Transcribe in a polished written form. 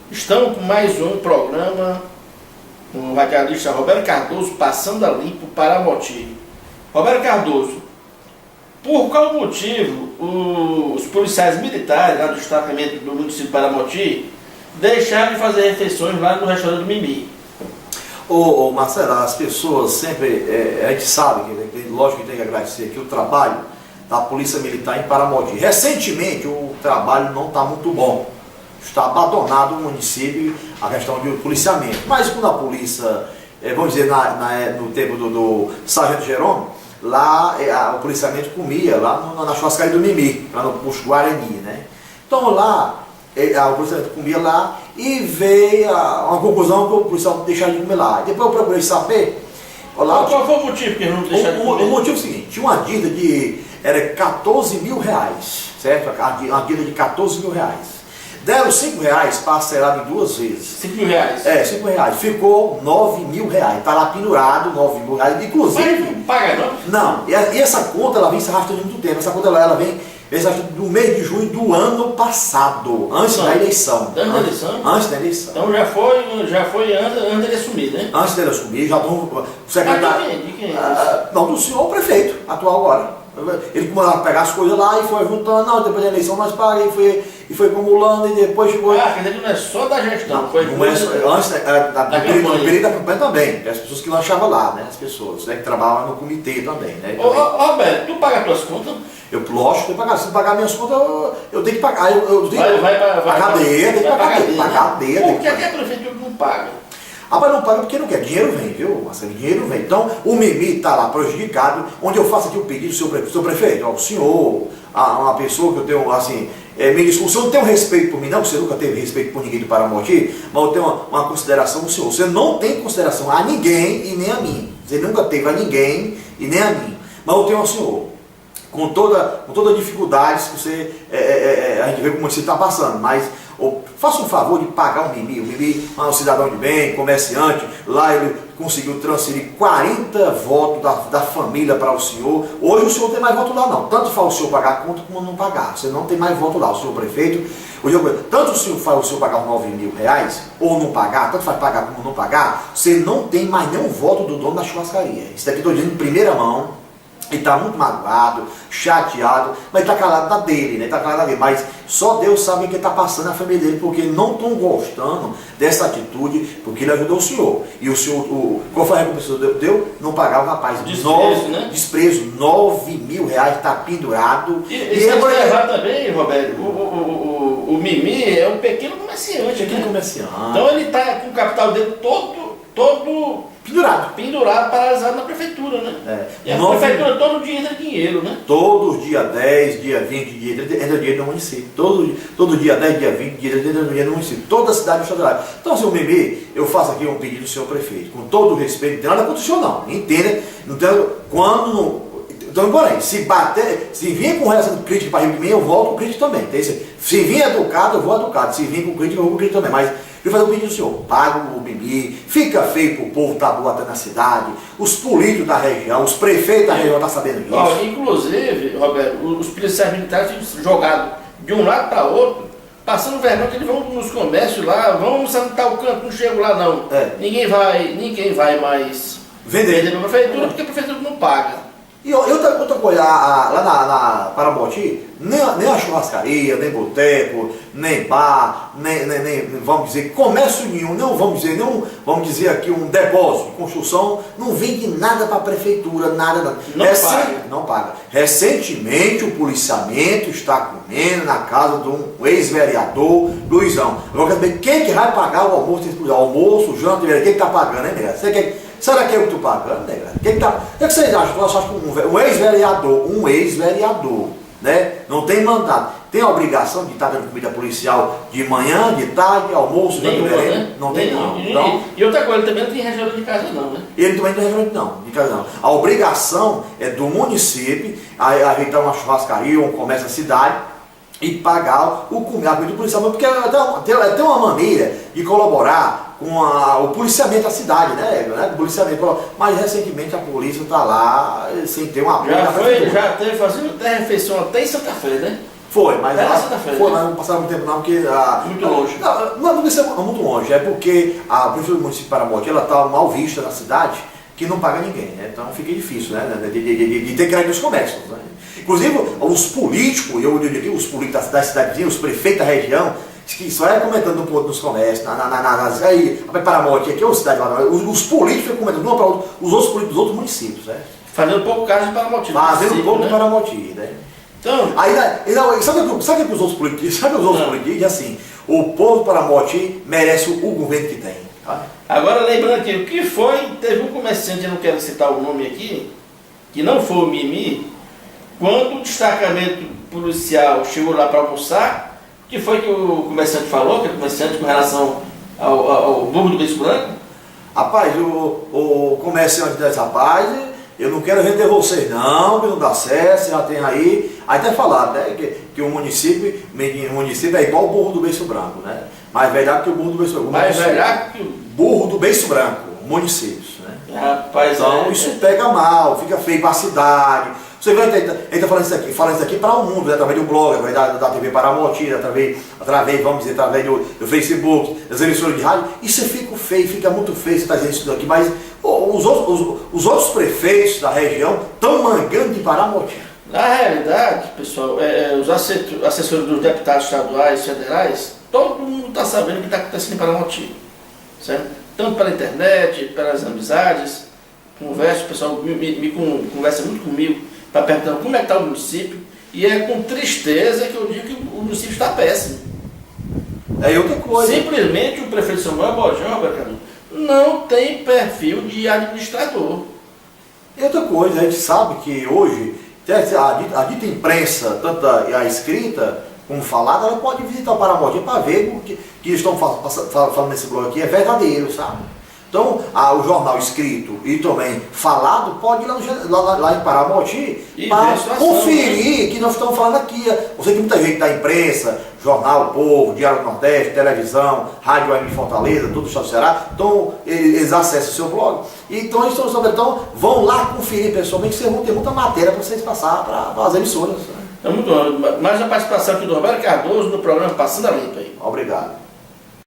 Estamos com mais um programa, o radialista Roberto Cardoso passando a limpo para Moti. Roberto Cardoso, por qual motivo os policiais militares lá do destacamento do município de Paramoti deixaram de fazer refeições lá no restaurante do Mimi? Marcelo, as pessoas sempre, a gente sabe que lógico que tem que agradecer aqui o trabalho da Polícia Militar em Paramoti. Recentemente o trabalho não está muito bom, está abandonado o município a questão de policiamento, mas quando a polícia, vamos dizer, no tempo do Sargento Jerônimo, lá o policiamento comia lá na churrascaria do Mimi, lá no posto Guarani, né? Então lá o policiamento comia lá e veio uma conclusão que o policial deixava de comer lá. Depois eu procurei saber. Qual foi o motivo que não deixaram de comer? O motivo é o seguinte: tinha uma dívida de 14 mil reais, certo? Uma dívida de 14 mil reais. Deram 5 reais parcelado em 2 vezes. 5 mil reais? 5 reais. Ficou 9 mil reais. Está lá pendurado 9 mil reais. Inclusive. Mas não paga não? Não. E essa conta ela vem se arrastando muito tempo. Essa conta ela vem do mês de junho do ano passado. Antes da eleição. Antes da eleição? Antes da eleição. Então já foi antes dele assumir, né? Antes dele assumir, já estão. O secretário. De quem é não, do senhor prefeito atual agora. Ele começou a pegar as coisas lá e foi juntando, não, depois da eleição nós pagamos, e foi acumulando, e depois chegou. Quer dizer que não é só da gestão, não, foi não é só, antes no período da campanha também, as pessoas que lanchavam lá, né? As pessoas, né, que trabalhavam no comitê também, né? Roberto, tu paga as tuas contas? Eu, lógico, tenho que pagar. Se pagar minhas contas, eu tenho que pagar. Eu tenho vai para a cadeia, tem que pagar cadeia. Por que a prefeitura não paga? Mas não paga porque não quer. Dinheiro vem, viu, Marcelo? Dinheiro vem. Então, o Mimi está lá prejudicado, onde eu faço aqui um pedido do seu prefeito, ao senhor, a uma pessoa que eu tenho, assim, me desculpe, o senhor não tem um respeito por mim, não, você nunca teve respeito por ninguém do Paramoti, mas eu tenho uma consideração do senhor. Você não tem consideração a ninguém e nem a mim. Você nunca teve a ninguém e nem a mim. Mas eu tenho ao senhor. Com toda a dificuldade que você, a gente vê como você está passando, mas faça um favor de pagar o Mimi. O Mimi é um cidadão de bem, comerciante, lá ele conseguiu transferir 40 votos da família para o senhor. Hoje o senhor não tem mais voto lá não, tanto faz o senhor pagar a conta como não pagar, você não tem mais voto lá, o senhor prefeito. Tanto o senhor faz o senhor pagar os 9 mil reais, ou não pagar, tanto faz pagar como não pagar, você não tem mais nenhum voto do dono da churrascaria. Isso daqui estou dizendo em primeira mão. Ele está muito magoado, chateado, mas está calado da dele, né? Está calado da dele. Mas só Deus sabe o que está passando na família dele, porque não estão gostando dessa atitude, porque ele ajudou o senhor. E o senhor, qual foi a recompensa que deu? Não pagava o rapaz. Desprezo, 9 mil reais, está pendurado. E agora levar também, Roberto, o Mimi é um pequeno comerciante. Então ele está com o capital dele todo pendurado, paralisado na prefeitura, né? E a prefeitura todo dia entra dinheiro, né? Todo dia 10, dia 20, entra dinheiro no município. Todo dia 10, dia 20, entra dinheiro no município. Toda a cidade está lá. Então, senhor Mimi, eu faço aqui um pedido ao senhor prefeito, com todo o respeito, não tem nada contra o senhor não. Entenda, não tem, então, porém, se vir com essa crítica para mim, eu volto com crítica também. Se vir educado, eu vou educado. Se vir com crítica, eu vou com crítica também. Mas eu vou fazer um pedido ao senhor, paga o Mimi, fica feio para o povo estar botando na cidade, os políticos da região, os prefeitos da região estão sabendo disso. Inclusive, Roberto, os policiais militares ficam jogados de um lado para outro, passando vergonha, que eles vão nos comércios lá, vamos sentar o canto, não chego lá não. Ninguém vai mais vender para a prefeitura, porque a prefeitura não paga. E outra coisa, lá na Paramoti, nem a churrascaria, nem boteco, nem bar, nem vamos dizer, comércio nenhum, não vamos dizer aqui um depósito de construção, não vende nada para a prefeitura, nada. Não paga. Recentemente o policiamento está comendo na casa de um ex-vereador, Luizão. Agora quer saber quem que vai pagar o almoço, o janta, quem está pagando, hein, nega? Será que é o que tu pagando, nega? O que vocês acham? Tu acha que um ex-vereador, né? Não tem mandato, tem a obrigação de estar dando comida policial de manhã, de tarde, almoço, né? Não tem não. E outra coisa, ele também não tem restaurante de casa não, né? Ele também não tem restaurante de casa não. A obrigação é do município ajeitar uma churrascaria ou um comércio na cidade e pagar o comida do policial, porque tem uma maneira de colaborar com o policiamento da cidade, né? O policiamento. Mas recentemente a polícia está lá sem ter uma Já teve fazendo até refeição até em Santa Fé, né? Foi, mas Era lá, sexta-feira, foi, né? mas não passaram muito tempo não, porque... Muito longe. Não é muito longe, é porque a Prefeitura do município de Paramote, ela está mal vista na cidade, que não paga ninguém, né? Então fica difícil, né? De ter crédito nos comércios, né? Inclusive, os políticos, eu digo os políticos da cidadezinha, os prefeitos da região, que só é comentando um ponto nos comércios, aí, Paramote, aqui é uma cidade lá, os políticos ficam comentando um para outro, os outros políticos dos outros municípios, né? Fazendo pouco caso de Paramote. Fazendo pouco de né? Paramote, né? Então, sabe o que os outros políticos dizem? Sabe os outros políticos dizem assim, o povo de Paramote merece o governo que tem. Tá? agora lembrando aqui, o que foi, teve um comerciante, eu não quero citar o nome aqui, que não foi o Mimi, quando o destacamento policial chegou lá para almoçar, o que foi que o comerciante falou, que o comerciante com relação ao burro do beiço branco? Rapaz, o comerciante desse rapaz, eu não quero vender vocês não, que não dá certo, já tem aí até falado, né, que o município é igual o burro do beiço branco, né? Mais velhaco que o burro do beiço branco. Mais velhaco que o burro do beiço branco, municípios, né? rapaz, Então isso pega mal, fica feio para a cidade. Você vai está falando isso aqui para o mundo, né? Através do blog, através da TV Paramote, através, vamos dizer, através do Facebook, das emissoras de rádio. Isso fica feio, fica muito feio você está dizendo isso aqui, mas os outros prefeitos da região estão mangando de Paramote. Na realidade, pessoal, os assessores dos deputados estaduais, federais, todo mundo está sabendo o que está acontecendo em Paramote, certo? Tanto pela internet, pelas amizades, conversa, o pessoal conversa muito comigo para perguntar como é que está o município, e é com tristeza que eu digo que o município está péssimo. É outra coisa. Simplesmente o prefeito Samuel Bojão, Roberto, não tem perfil de administrador. E outra coisa, a gente sabe que hoje a dita imprensa, tanto a escrita como falada, ela pode visitar o Paramote para ver o que eles estão falando nesse blog aqui é verdadeiro, sabe? Então, o jornal escrito e também falado pode ir lá em Paramote para conferir que nós estamos falando aqui. Eu sei que muita gente da imprensa, jornal, Povo, Diário do Nordeste, televisão, Rádio AM de Fortaleza, todo o estado do Ceará, então eles acessam o seu blog. Então, eles estão sabendo, então vão lá conferir pessoalmente, vocês vão ter muita matéria para vocês passar para as emissoras. É muito bom. Mais a participação aqui do Roberto Cardoso no programa Passando a Limpo aí. Obrigado.